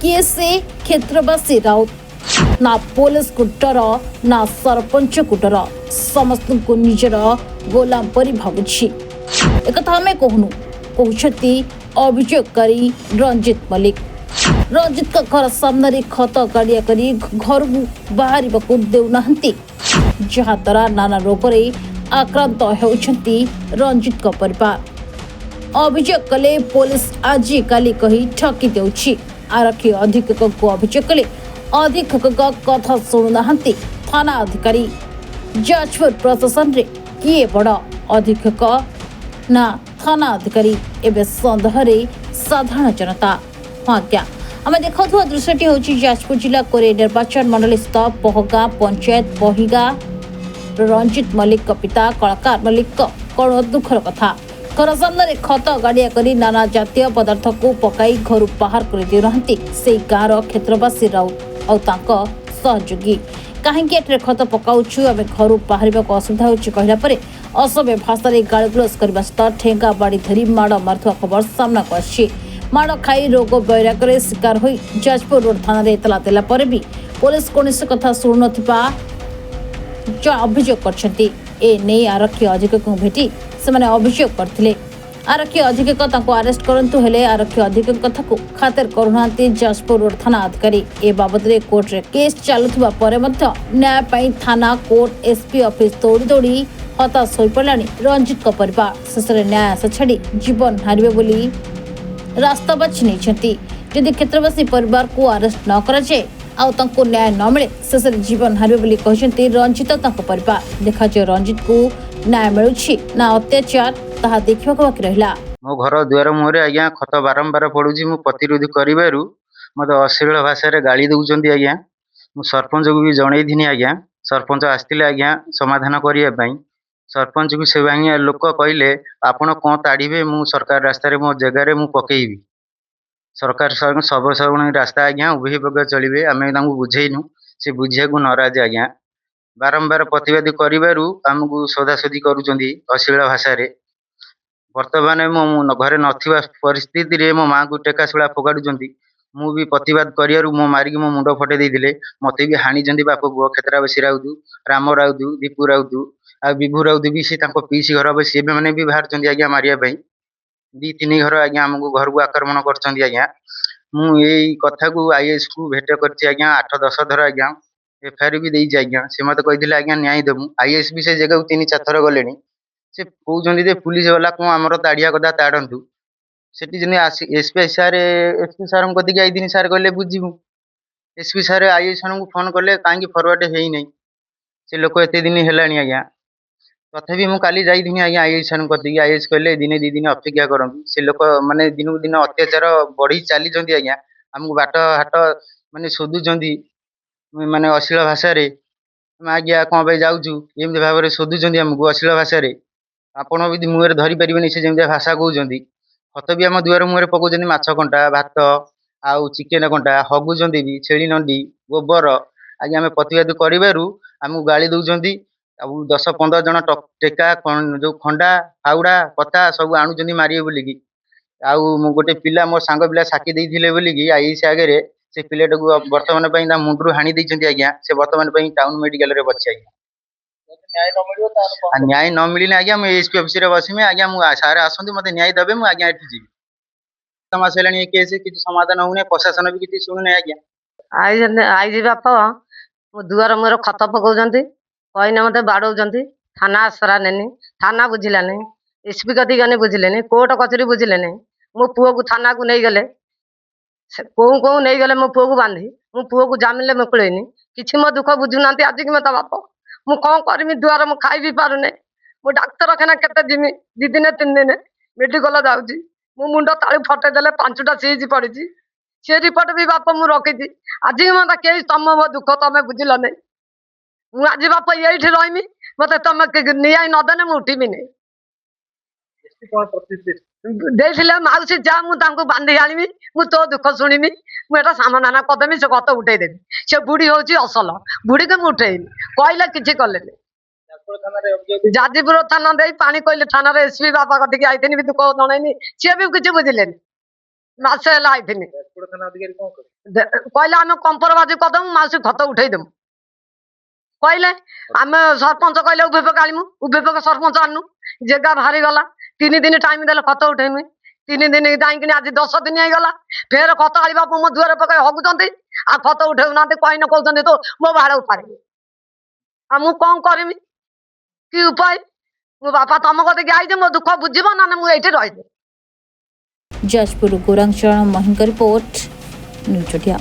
किए से क्षेत्रवासी राउत ना पुलिस को डर ना सरपंच को डर समस्त को निजर गोलाम परी भावुछि एक आम कहूनु कहते अभियोगकारी रंजित मल्लिक। रंजित का घर सामने खत गाड़िया करी घर बाहर देउना जहाद्वारा नाना रोग आक्रांत होउछंती रंजित का परिवार। अभियोग कले पुलिस आज काली कही ठकी देउछि। आरक्षी अधीक्षक को अभियोग कले अधीक्षक कथा शुणुना थाना अधिकारी। जाजपुर प्रशासन रे किए बड़ अधीक्षक ना थाना अधिकारी एवं सन्देह साधारण जनता। हाँ क्या आम देखा दृश्यटी हूँ जाजपुर जिला कोरे निर्वाचन मंडल स्थित पहगा पंचायत बहिगा रंजित मल्लिक पिता कलाकार मल्लिक कौन दुखर कथा। घर सामने खत गाड़िया करी नाना जातीय पदार्थ को पकाई घर बाहर कर देना से गाँव क्षेत्रवासी राउत और सहयोगी कहीं खत पकाउछु आम घर बाहर असुविधा होगा असभ्य भाषा गाड़गुलस करने सहित ठेंगा बाड़ी धरी माड़ मारुवा खबर सामना कर माड़ खाई रोग वैराग्य शिकार हो जाजपुर रोड थाना एतला देला पर भी पुलिस कौन कथा शुणु अभियोग करछंती। ए नहीं आरक्षी अधीक्षक भेटी से अभियोग करथिले। आरक्षी अधीक्षक अरेस्ट करंतु हेले आरक्षी अधीक्षक कथा को खातिर करूना जाजपुर रोड थाना अधिकारी। ए बाबद रे कोर्ट रे केस चालुथिबा परे मध्य न्याय पई थाना कोर्ट एसपी ऑफिस दौड़ी दौड़ी हताश हो पड़ानी रंजित का परिवार। शेष न्याय आशा छाड़ी जीवन हारिबे बोली रास्ता बाछि नेछंती। यदि क्षेत्रवासी परिवार को अरेस्ट न करा जाए आउ तंको न्याय न मिले शेष जीवन हारिबे बोली कहछंती रंजित तांको परिवार। देखा जाए रंजित को न्याय मिलुछि ना अत्याचार ताहा देखिबा बाकी रहिला। मो घर द्वार मुहरे आज्ञा खत बारंबार पड़ुछि। मु प्रतिरोध करिबारु मते अश्लील भाषा रे गाली दउचंती आज्ञा। मु सरपंच को भी जणै दिनी आज्ञा। सरपंच आस्तिले आज्ञा समाधान करिया पई। सरपंच को से आज्ञा लोक कहले आपण कोन ताड़ीबे मु सरकार रास्ता रे मो जगह रे मु पकेइबी। सरकार सब रास्ता आज्ञा उभय पग चलिबे आमे तांको बुझेइनु से बुझिया को नाराज आज्ञा। बारंबार प्रतिवाद करिबारु हमकु सोधासोधी करूचंती अश्लील भाषा रे। वर्तमान मो घरे नथिबा परिस्थिति रे मो मां को टेकाशुला फोगाडुचंती। मु भी प्रतिवाद करियारु मो मारिकी मो मुंड फटे देइथिले। मते भी हाणी जंती बाप पुओ क्षेत्रवासी राउतु राम राउतु दीपू राउतु आ विभू राउतु भी से तांको पीसी घर बे से माने भी बाहर चंती आज्ञा मारिया पई। दी तीन घर आज्ञा हमकु घर को आक्रमण करचंती आज्ञा। मु एई कथा को आईएएस को भेट करछि आज्ञा 8-10 थर आज्ञा एफआईआर भी देइछि आज्ञा। से मते कहिथिले आज्ञा न्याय देमु। आईएएस भी से जगह 3-4 थर गलेनी। से कहउचंती जे पुलिस वाला को हमर ताड़िया कदा ताड़ंतु सेठी जने एसपी सार कदिक आइदिनी सार कहले बुझिबु। एसपी सार आईएएस को फोन कले काहे फरवर्ड हेई नै से लोक एते दिन हेलानी आज्ञा। तथापि मु काली जाइदिनी आज्ञा आईएएस कदिक। आईएएस कहले दिने 2 दिन अपेक्षा करंतु। से लोक माने दिन को दिन अत्याचार बढ़ी चली जंती आज्ञा। हमकु बाट हाट माने सोधुचंती माने अश्लील भाषा रे आज्ञा कोन बे जाउछु एमते भाव रे सोधुचंती हमकु अश्लील भाषा रे। आपण भी मुहर धरी परिबेनी से जेमते भाषा कहउचंती। खत भी हम दुआर मुहर पकाउचंती माछ कंटा भात आउ चिकेन कंटा हगुचंती भी छेली नंडी गोबर आज्ञा। आमे प्रतिवाद करिबारु हमकु गाली दउचंती। अब 10-15 जन टेका जो खंडा फाउडा पता सब आणुचंती मारिए बोली की। आउ मु गोटे पिला मो सांग पिला साकी देइथिले बोली की आईएएस आगे रे से पिलेट को वर्तमान पई ता मुंडरू हाणी देइचंती आज्ञा। से वर्तमान पई टाउन मेडिकल रे बछि आज्ञा। न्याय न मिलिले आज्ञा मु एसपी ऑफिस रे बसिमे आज्ञा। मु सारे आसंती मते न्याय देबे मु आज्ञा एठी जीवी। समास हेलानी ए केस किछि समाधान होउने प्रशासन भी किछि सुनुने आज्ञा। आईजी बाप मो दुआर मोर खत पकाउचंती कहने मते बाड़ौचंती। थाना आसरा नेनी थाना बुझिलानी एसपी कदी गने बुझिलेनी कोर्ट कचरी बुझिलेनी। मो पुओ को थाना को नहीं गले को नहीं गले मो पुओ को बांधी मो पुओ को जामिन मुकुलेनी किछि मो दुख बुझुनांती। आज कि मत बाप मु कौन करमी दुआर मु खाई भी पारुने। मो डाक्तरखाना केते जिमी 2 दिन 3 दिन मेडिकल जाउची। मो मुंड ताळी फटे देले 5टा सीज पड़िची से रिपोर्ट भी बाप मु रखिची। आज कि मत के तम दुख तमे बुझिल नै। मु आज बाप एठी रहिमी मते तमे न्याय न देने मु उठिमी नै। देइथिले माउसी जा मु तांको बांधी आनिमी मु तो दुख सुनिमी मु एटा समाधान कदेमी से कत उठै देबी। से बुढ़ी होची असल बुढ़ी के मु उठैमी कहले किछि कले नै। जाजपुर थाना दे पानी कहले थाना रे एसपी बापा कटिक आइथिनी भी दुख जणैनी सी भी किछि बुझिलेनी। ମାସେ ହେଲା ଆଇଥିନି ଯାଜପୁର ଥାନା ଅଧିକାରୀ କଣ କହିଲେ? କହିଲେ ଆମେ କମ୍ପରବାଜି କରିଦେବୁ ମାଉସୀ ଖତ ଉଠେଇଦେବୁ କହିଲେ ଆମେ ସରପଞ୍ଚ କହିଲେ ଉଭେପକ ଆଣିମୁ ଉଭେପକ ସରପଞ୍ଚ ଆଣୁ ଜେଗା ବାହାରି ଗଲା 3 ଦିନ ଟାଇମ ଦେଲେ ଖତ ଉଠେଇମି 3 ଦିନ ଯାଇକିନି ଆଜି 10 ଦିନ ହେଇଗଲା ଫେର ଖତ ଆଣିବା ମୋ ଦୁଆରେ ପକାଇ ହଗୁଛନ୍ତି ଆଉ ଖତ ଉଠେଉନାହାନ୍ତି କହିନେ କହୁଛନ୍ତି ତ ମୋ ବାଳ ଉପାରେ ଆଉ ମୁଁ କଣ କରିମି କି ଉପାୟ ମୋ ବାପା ତମ କତିକି ଆଇଛି ମୋ ଦୁଃଖ ବୁଝିବ ନା ମୁଁ ଏଇଠି ରହିବି। ଯାଜପୁର ଗୌରାଙ୍ଗଚରଣ ମହିଙ୍କ ରିପୋର୍ଟ ନ୍ୟୁଜ୍ ଓଡ଼ିଆ।